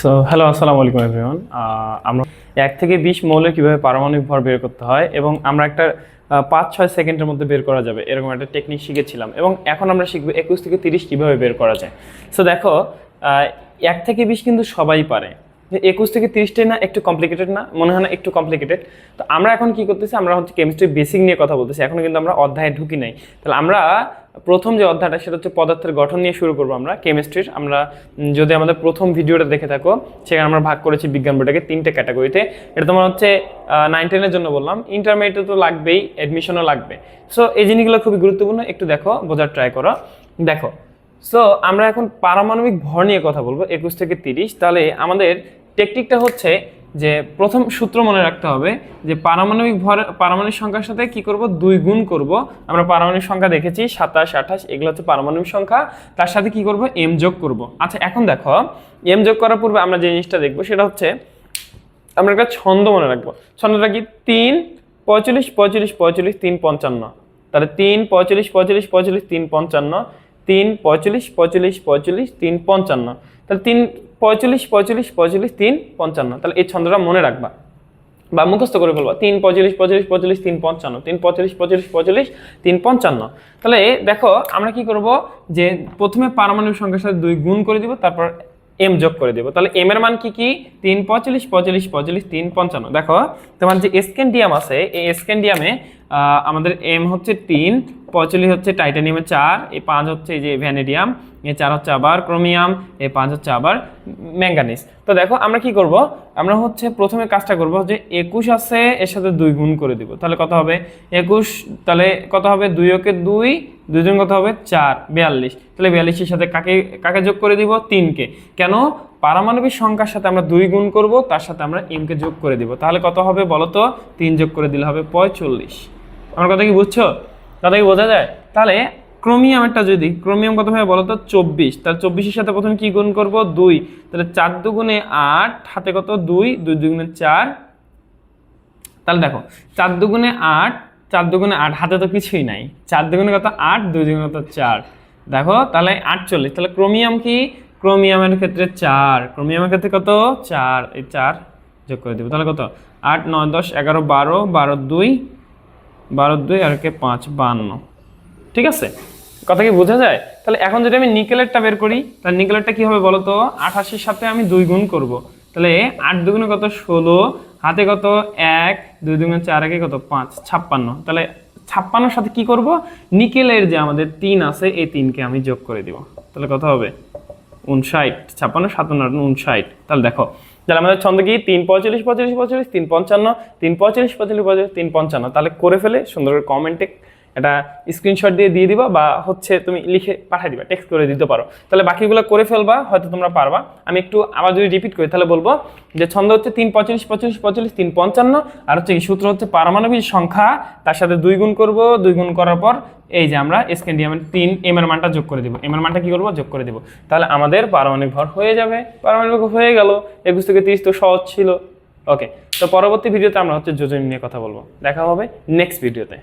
Hello, আসসালামু আলাইকুম everyone. আমরা 1 থেকে 20 মৌলের কিভাবে পারমাণবিক ভর বের করতে হয় এবং আমরা একটা 5-6 সেকেন্ডের মধ্যে বের করা যাবে এরকম একটা টেকনিক শিখেছিলাম এবং এখন আমরা শিখবো 21 থেকে 30 কিভাবে বের করা যায়। সো দেখো, 1 থেকে 20 কিন্তু সবাই পারে। 21 থেকে 30টাই না একটু কমপ্লিকেটেড, না মনে হয় না একটু কমপ্লিকেটেড? তো আমরা এখন কি করতেছি, আমরা হচ্ছে কেমিস্ট্রি বেসিক নিয়ে কথা বলতেছি, এখন কিন্তু আমরা অধ্যায়ে ঢুকি নাই। তাহলে আমরা প্রথম যে অধ্যায়টা সেটা হচ্ছে পদার্থের গঠন নিয়ে শুরু করবো আমরা কেমিস্ট্রির। আমরা যদি আমাদের প্রথম ভিডিওটা দেখে থাকো, সেখানে আমরা ভাগ করেছি বিজ্ঞান বইটাকে 3টে ক্যাটাগরিতে। এটা তোমার হচ্ছে 9-10-এর জন্য বললাম, ইন্টারমিডিয়েটে তো লাগবেই, অ্যাডমিশনও লাগবে। সো এই জিনিসগুলো খুবই গুরুত্বপূর্ণ, একটু দেখো, বোঝার ট্রাই করো। দেখো, সো আমরা এখন পারমাণবিক ভর নিয়ে কথা বলবো 21 থেকে 30। তাহলে আমাদের টেকনিকটা হচ্ছে যে প্রথম সূত্র মনে রাখতে হবে যে পারমাণবিক ভর, পারমাণবিক সংখ্যার সাথে কি করব, 2 গুণ করব। আমরা পারমাণবিক সংখ্যা দেখেছি 27, 28, এগুলো হচ্ছে পারমাণবিক সংখ্যা। তার সাথে কি করব, m যোগ করব। আচ্ছা, এখন দেখো, m যোগ করার পূর্বে আমরা যে জিনিসটা দেখবো সেটা হচ্ছে আমরা একটা ছন্দ মনে রাখবো। ছন্দটা কি, 3 45 45 45 3 55। তাহলে 3 45 45 45 3 55, 3 45 45 45 3 55। তাহলে 3 45 45 45 3 55। তাহলে এই ছন্দটা মনে রাখবা বা মুখস্থ করে ফেলবা, 3 45 45 45 3 55, 3 45 45 45 3 55। তাহলে দেখো আমরা কি করব, যে প্রথমে পারমাণবিক সংখ্যার সাথে 2 গুণ করে দিব, তারপর m যোগ করে দেব। তাহলে m এর মান কি কি, 3 45 45 45 3 55। দেখো তোমার যে স্ক্যান্ডিয়াম আছে, এই স্ক্যান্ডিয়ামে আমাদের m হচ্ছে 3, 45 হচ্ছে টাইটানিয়ামে 4, এই 5 হচ্ছে এই যে ভ্যানেডিয়াম, এই 4 হচ্ছে আবার ক্রোমিয়াম, এই 5 হচ্ছে আবার ম্যাঙ্গানিজ। তো দেখো আমরা কি করব, আমরা হচ্ছে প্রথমে কাজটা করব যে 21 আছে, এর সাথে 2 গুণ করে দিব। তাহলে কত হবে 21, তাহলে কত হবে 2 ওকে 2, 2 জন কত হবে 4, 42। তাহলে 42 এর সাথে কাকে কাকে যোগ করে দিব, 3 কে। কেন, পারমাণবিক সংখ্যার সাথে আমরা 2 গুণ করব, তার সাথে আমরা m কে যোগ করে দিব। তাহলে কত হবে বলো তো, 3 যোগ করে দিলে হবে 45। আমার কথা কি বুঝছো, কথা কি বোঝা যায়? তাহলে ক্রোমিয়ামটা যদি, ক্রোমিয়াম কত হবে বলো তো, 24। তাহলে 24 এর সাথে প্রথমে কি গুণ করব, 2। তাহলে 4 দুগুণে 8, হাতে কত 2, 2 দুগুণে 4। তাহলে দেখো 4 দুগুণে 8, 4 দুগুণে 8, হাতে তো কিছুই নাই, 4 দুগুণে কত 8, 2 দুগুণে কত 4। দেখো তাহলে 48। তাহলে ক্রোমিয়াম কি, ক্রোমিয়ামের ক্ষেত্রে 4, ক্রোমিয়ামের ক্ষেত্রে কত 4, এই 4 যোগ করে দেব। তাহলে কত 8 9 10 11 12, 12 2, 12 2 আর কে 5, 52। ঠিক আছে, কথা কি বোঝা যায়? তাহলে এখন যদি আমি নিকেলেরটা বের করি, তাহলে নিকেলেরটা কি হবে বলো তো, 88-এর সাথে আমি 2 গুণ করব। তাহলে 8 দুগুণে কত 16, হাতে কত 1, 2 দুগুণে 4, একে কত 5, 56। তাহলে 56-এর সাথে কি করব, নিকেলের যে আমাদের 3 আছে, এই 3কে আমি যোগ করে দিব। তাহলে কত হবে 59, 56 57 59। তাহলে দেখো, তাহলে আমাদের ছন্দ কি, 3 45 45 45 3 55, 3 45 45 45 3 55। তাহলে করে ফেলে সুন্দর করে কমেন্টে এটা স্ক্রিনশট দিয়ে দিবা, বা হচ্ছে তুমি লিখে পাঠিয়ে দিবা, টেক্সট করে দিতে পারো। তাহলে বাকিগুলো করে ফেলবা, হয়তো তোমরা পারবা। আমি একটু আবার যদি রিপিট করি তাহলে বলবো যে ছন্দ হচ্ছে 3 45 45 45 3 55, আর হচ্ছে এই সূত্র হচ্ছে পারমাণবিক সংখ্যা, তার সাথে 2 গুণ করব, 2 গুণ করার পর এই যে আমরা স্ক্যান্ডিয়ামের 3 m এর মানটা যোগ করে দিব, m এর মানটা কি করব, যোগ করে দিব। তাহলে আমাদের পারমাণবিক ভর হয়ে যাবে, পারমাণবিক হয়ে গেল। 21 থেকে 30 তো সহজ ছিল। ওকে, তো পরবর্তী ভিডিওতে আমরা হচ্ছে যোজনী নিয়ে কথা বলবো। দেখা হবে নেক্সট ভিডিওতে।